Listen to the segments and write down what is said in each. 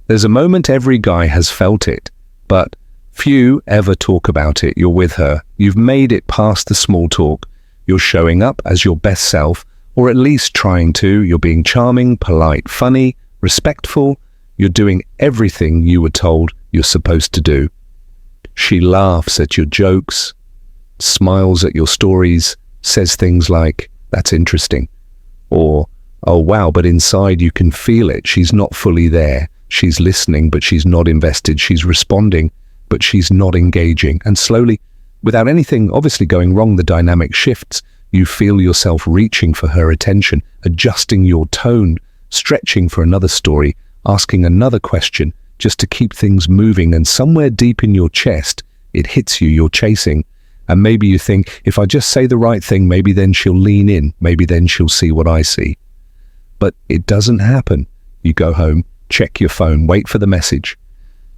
There's a moment every guy has felt it, but few ever talk about it. You're with her. You've made it past the small talk. You're showing up as your best self, or at least trying to. You're being charming, polite, funny, respectful. You're doing everything you were told you're supposed to do. She laughs at your jokes, smiles at your stories, says things like, "That's interesting," or, "Oh wow," but inside you can feel it. She's not fully there. She's listening, but she's not invested. She's responding, but she's not engaging. And slowly, without anything obviously going wrong, the dynamic shifts. You feel yourself reaching for her attention, adjusting your tone, stretching for another story, asking another question, just to keep things moving. And somewhere deep in your chest, it hits you, you're chasing. And maybe you think, if I just say the right thing, maybe then she'll lean in, maybe then she'll see what I see. But it doesn't happen. You go home, check your phone, wait for the message.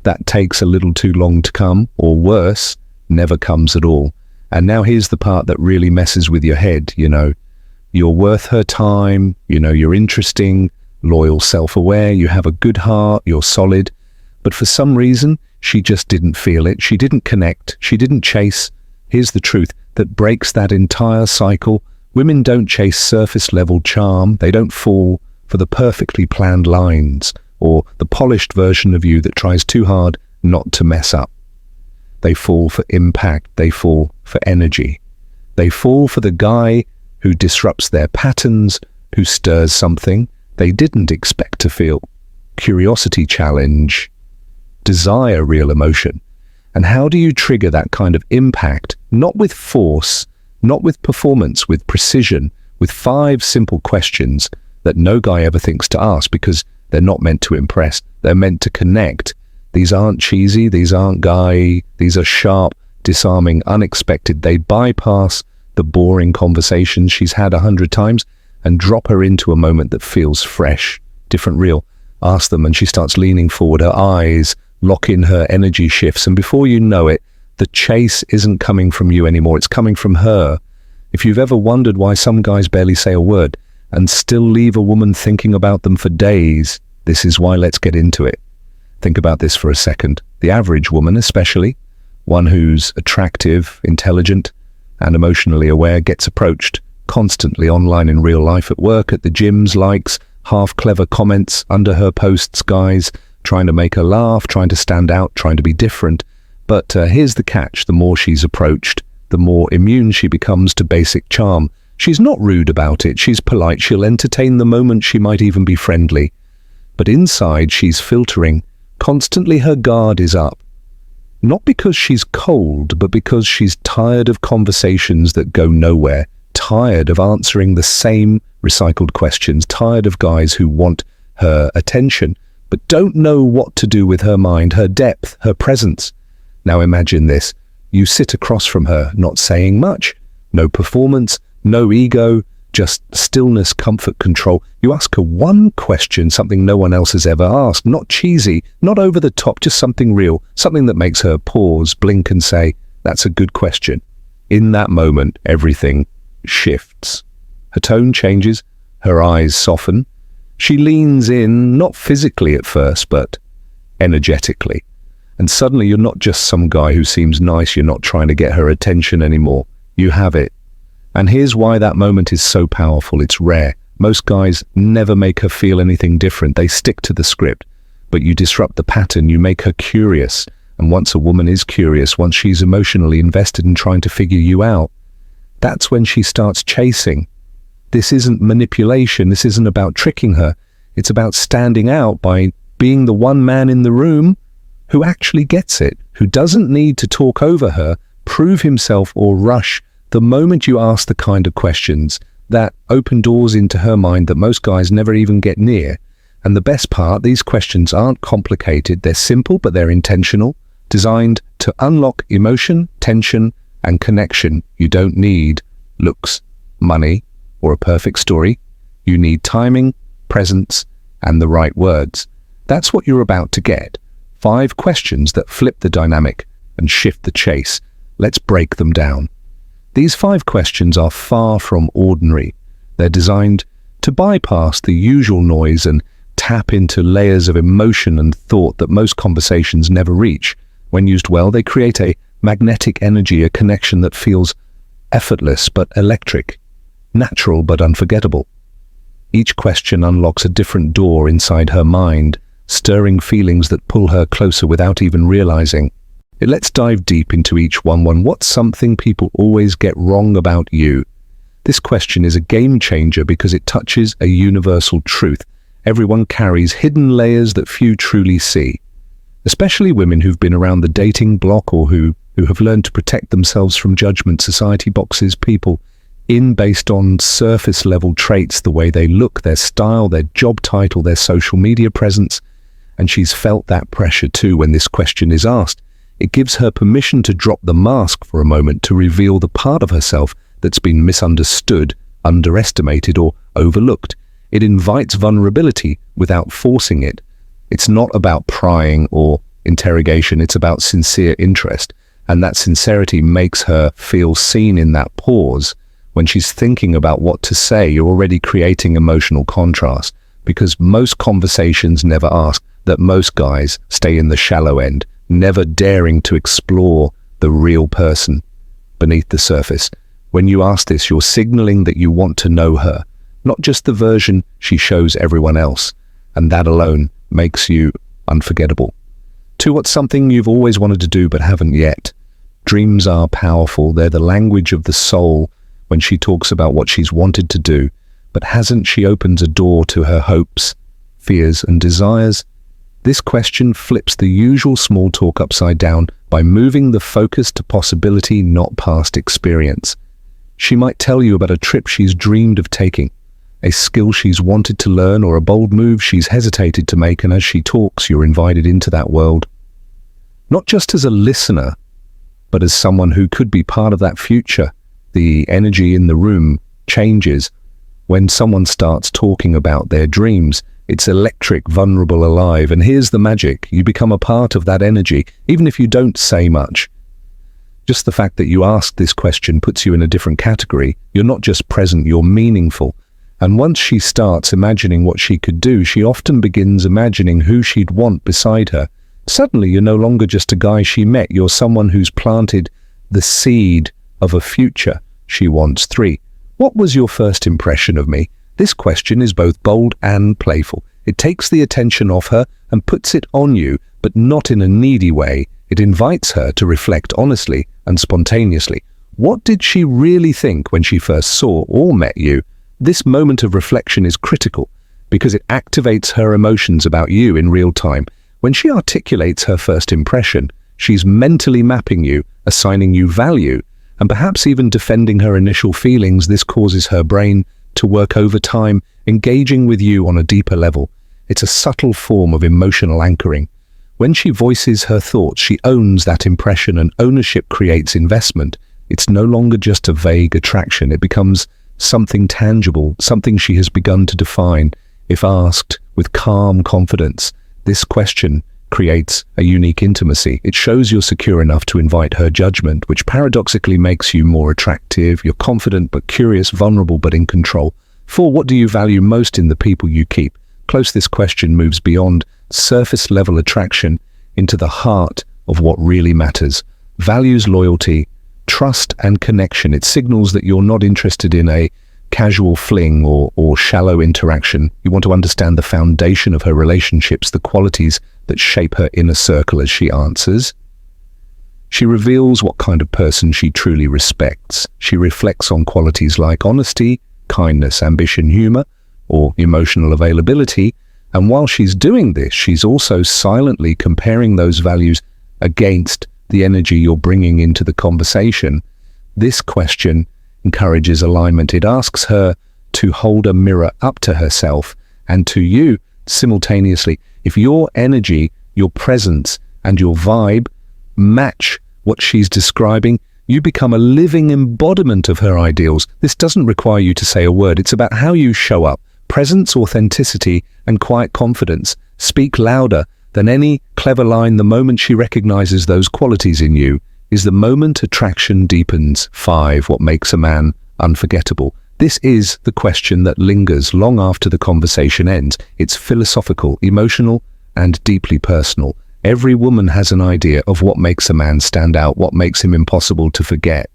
That takes a little too long to come, or worse, never comes at all. And now here's the part that really messes with your head, You're worth her time, you're interesting, loyal, self-aware, you have a good heart, you're solid. But for some reason, she just didn't feel it. She didn't connect. She didn't chase. Here's the truth that breaks that entire cycle. Women don't chase surface-level charm. They don't fall for the perfectly planned lines or the polished version of you that tries too hard not to mess up. They fall for impact. They fall for energy. They fall for the guy who disrupts their patterns, who stirs something they didn't expect to feel. Curiosity, challenge, desire, real emotion. And how do you trigger that kind of impact? Not with force, not with performance, with precision, with 5 simple questions that no guy ever thinks to ask, because they're not meant to impress. They're meant to connect. These aren't cheesy. These aren't guy. These are sharp, disarming, unexpected. They bypass the boring conversations she's had 100 times and drop her into a moment that feels fresh, different, real. Ask them and she starts leaning forward. Her eyes lock in, her energy shifts, and before you know it, the chase isn't coming from you anymore. It's coming from her. If you've ever wondered why some guys barely say a word and still leave a woman thinking about them for days, this is why. Let's get into it. Think about this for a second. The average woman, especially, one who's attractive, intelligent, and emotionally aware, gets approached constantly online, in real life, at work, at the gyms, likes, half-clever comments under her posts, guys trying to make her laugh, trying to stand out, trying to be different. But here's the catch. The more she's approached, the more immune she becomes to basic charm. She's not rude about it. She's polite. She'll entertain the moment. She might even be friendly. But inside, she's filtering. Constantly her guard is up. Not because she's cold, but because she's tired of conversations that go nowhere, tired of answering the same recycled questions, tired of guys who want her attention, but don't know what to do with her mind, her depth, her presence. Now imagine this. You sit across from her, not saying much, no performance, no ego, just stillness, comfort, control. You ask her one question, something no one else has ever asked, not cheesy, not over the top, just something real, something that makes her pause, blink and say, "That's a good question." In that moment, everything shifts. Her tone changes, her eyes soften. She leans in, not physically at first, but energetically. And suddenly you're not just some guy who seems nice, you're not trying to get her attention anymore. You have it. And here's why that moment is so powerful. It's rare. Most guys never make her feel anything different. They stick to the script. But you disrupt the pattern, you make her curious. And once a woman is curious, once she's emotionally invested in trying to figure you out, that's when she starts chasing. This isn't manipulation. This isn't about tricking her. It's about standing out by being the one man in the room who actually gets it, who doesn't need to talk over her, prove himself, or rush. The moment you ask the kind of questions that open doors into her mind that most guys never even get near. And the best part, these questions aren't complicated. They're simple, but they're intentional, designed to unlock emotion, tension, and connection. You don't need looks, money, or a perfect story. You need timing, presence, and the right words. That's what you're about to get. 5 questions that flip the dynamic and shift the chase. Let's break them down. These 5 questions are far from ordinary. They're designed to bypass the usual noise and tap into layers of emotion and thought that most conversations never reach. When used well, they create a magnetic energy, a connection that feels effortless but electric, natural but unforgettable. Each question unlocks a different door inside her mind, stirring feelings that pull her closer without even realizing. Let's dive deep into each one. What's something people always get wrong about you? This question is a game changer because it touches a universal truth. Everyone carries hidden layers that few truly see, especially women who've been around the dating block or who have learned to protect themselves from judgment. Society boxes people in based on surface level traits, the way they look, their style, their job title, their social media presence. And she's felt that pressure too when this question is asked. It gives her permission to drop the mask for a moment, to reveal the part of herself that's been misunderstood, underestimated, or overlooked. It invites vulnerability without forcing it. It's not about prying or interrogation, it's about sincere interest. And that sincerity makes her feel seen in that pause. When she's thinking about what to say, you're already creating emotional contrast, because most conversations never ask that. Most guys stay in the shallow end, never daring to explore the real person beneath the surface. When you ask this, you're signaling that you want to know her, not just the version she shows everyone else, and that alone makes you unforgettable. What's something you've always wanted to do but haven't yet? Dreams are powerful. They're the language of the soul. When she talks about what she's wanted to do, but hasn't, she opens a door to her hopes, fears, and desires. This question flips the usual small talk upside down by moving the focus to possibility, not past experience. She might tell you about a trip she's dreamed of taking, a skill she's wanted to learn, or a bold move she's hesitated to make, and as she talks, you're invited into that world. Not just as a listener, but as someone who could be part of that future. The energy in the room changes. When someone starts talking about their dreams, it's electric, vulnerable, alive. And here's the magic. You become a part of that energy, even if you don't say much. Just the fact that you asked this question puts you in a different category. You're not just present, you're meaningful. And once she starts imagining what she could do, she often begins imagining who she'd want beside her. Suddenly, you're no longer just a guy she met. You're someone who's planted the seed of a future she wants. 3. What was your first impression of me? This question is both bold and playful. It takes the attention off her and puts it on you, but not in a needy way. It invites her to reflect honestly and spontaneously. What did she really think when she first saw or met you? This moment of reflection is critical because it activates her emotions about you in real time. When she articulates her first impression, she's mentally mapping you, assigning you value, and perhaps even defending her initial feelings. This causes her brain to work overtime, engaging with you on a deeper level. It's a subtle form of emotional anchoring. When she voices her thoughts, she owns that impression, and ownership creates investment. It's no longer just a vague attraction. It becomes something tangible, something she has begun to define. If asked with calm confidence, this question creates a unique intimacy. It shows you're secure enough to invite her judgment, which paradoxically makes you more attractive. You're confident but curious, vulnerable but in control. 4. What do you value most in the people you keep? Close. This question moves beyond surface level attraction into the heart of what really matters. Values loyalty, trust and connection. It signals that you're not interested in a casual fling or shallow interaction. You want to understand the foundation of her relationships, the qualities that shape her inner circle. As she answers, she reveals what kind of person she truly respects. She reflects on qualities like honesty, kindness, ambition, humor, or emotional availability. And while she's doing this, she's also silently comparing those values against the energy you're bringing into the conversation. This question encourages alignment. It asks her to hold a mirror up to herself and to you simultaneously. If your energy, your presence, and your vibe match what she's describing, you become a living embodiment of her ideals. This doesn't require you to say a word. It's about how you show up. Presence, authenticity, and quiet confidence speak louder than any clever line. The moment she recognizes those qualities in you is the moment attraction deepens. 5. What makes a man unforgettable? This is the question that lingers long after the conversation ends. It's philosophical, emotional, and deeply personal. Every woman has an idea of what makes a man stand out, what makes him impossible to forget.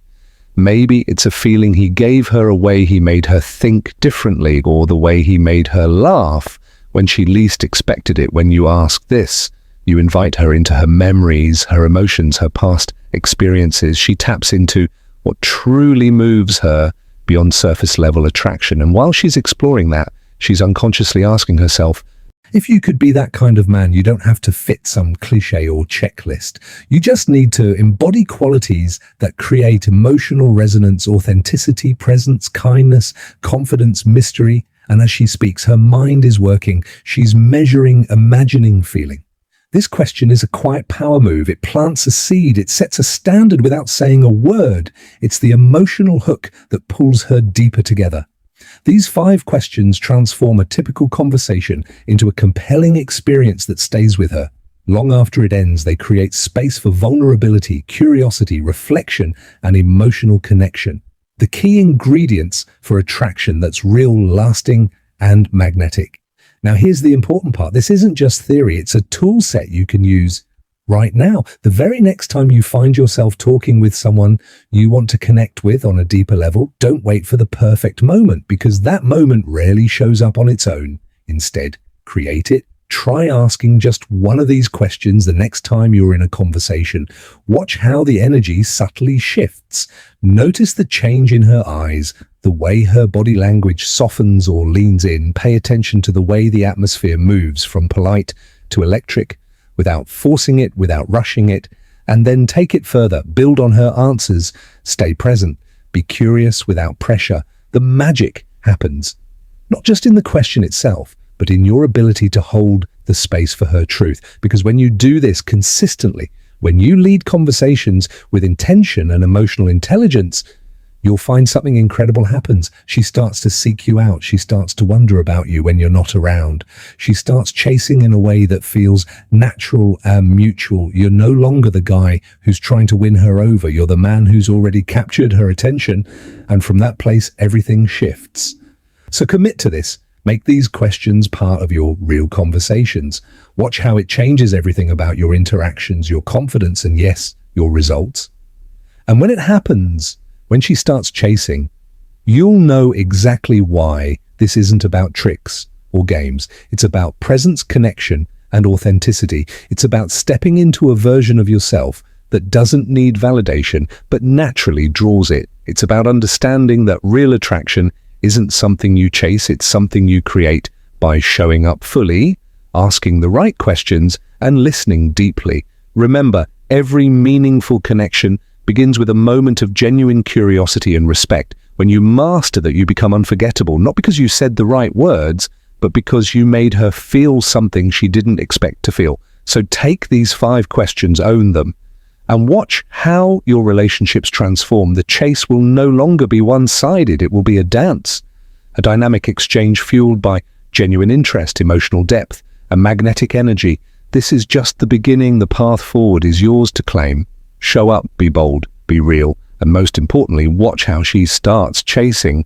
Maybe it's a feeling he gave her, a way he made her think differently, or the way he made her laugh when she least expected it. When you ask this, you invite her into her memories, her emotions, her past experiences. She taps into what truly moves her beyond surface level attraction. And while she's exploring that, she's unconsciously asking herself, if you could be that kind of man, you don't have to fit some cliche or checklist. You just need to embody qualities that create emotional resonance, authenticity, presence, kindness, confidence, mystery. And as she speaks, her mind is working. She's measuring, imagining, feeling. This question is a quiet power move. It plants a seed. It sets a standard without saying a word. It's the emotional hook that pulls her deeper together. These 5 questions transform a typical conversation into a compelling experience that stays with her. Long after it ends, they create space for vulnerability, curiosity, reflection, and emotional connection. The key ingredients for attraction that's real, lasting, and magnetic. Now, here's the important part. This isn't just theory. It's a tool set you can use right now. The very next time you find yourself talking with someone you want to connect with on a deeper level, don't wait for the perfect moment, because that moment rarely shows up on its own. Instead, create it. Try asking just one of these questions the next time you're in a conversation. Watch how the energy subtly shifts. Notice the change in her eyes, the way her body language softens or leans in. Pay attention to the way the atmosphere moves from polite to electric, without forcing it, without rushing it, and then take it further. Build on her answers. Stay present. Be curious without pressure. The magic happens, not just in the question itself, but in your ability to hold the space for her truth. Because when you do this consistently, when you lead conversations with intention and emotional intelligence, you'll find something incredible happens. She starts to seek you out. She starts to wonder about you when you're not around. She starts chasing in a way that feels natural and mutual. You're no longer the guy who's trying to win her over. You're the man who's already captured her attention. And from that place, everything shifts. So commit to this. Make these questions part of your real conversations. Watch how it changes everything about your interactions, your confidence, and yes, your results. And when it happens, when she starts chasing, you'll know exactly why this isn't about tricks or games. It's about presence, connection, and authenticity. It's about stepping into a version of yourself that doesn't need validation, but naturally draws it. It's about understanding that real attraction isn't something you chase, it's something you create by showing up fully, asking the right questions, and listening deeply. Remember, every meaningful connection begins with a moment of genuine curiosity and respect. When you master that, you become unforgettable, not because you said the right words, but because you made her feel something she didn't expect to feel. So take these 5 questions, own them, and watch how your relationships transform. The chase will no longer be one-sided. It will be a dance, a dynamic exchange fueled by genuine interest, emotional depth, and magnetic energy. This is just the beginning. The path forward is yours to claim. Show up, be bold, be real, and most importantly, watch how she starts chasing